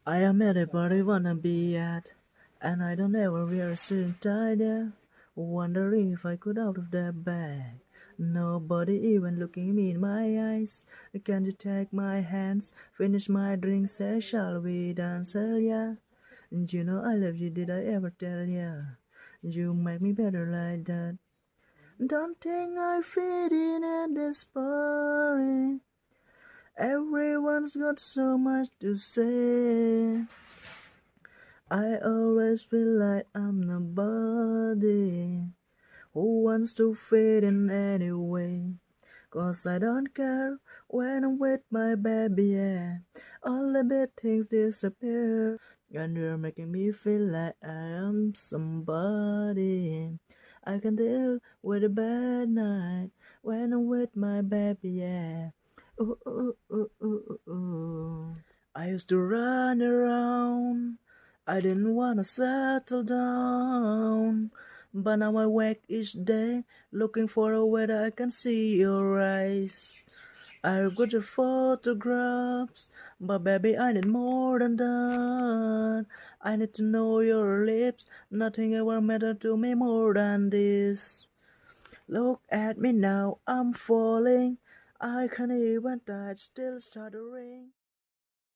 I am at a party wanna be at, and I don't ever wear a suit and tie there. Wondering if I could out of that bag. Nobody even looking me in my eyes. Can you take my hands, finish my drink, say shall we dance, hell yeah. And you know I love you, did I ever tell ya? You make me better like that. Don't think I fit in at this party. Everyone's got so much to say. I always feel like I'm nobody who wants to fit in anyway. 'Cause I don't care when I'm with my baby, yeah. All the bad things disappear. And you're making me feel like I am somebody. I can deal with a bad night when I'm with my baby, yeah. Ooh, ooh, ooh, ooh, ooh, ooh. I used to run around. I didn't wanna settle down. But now I wake each day looking for a way that I can see your eyes. I got your photographs, but baby, I need more than that. I need to know your lips. Nothing ever mattered to me more than this. Look at me now, I'm falling. I can't even touch, still stuttering.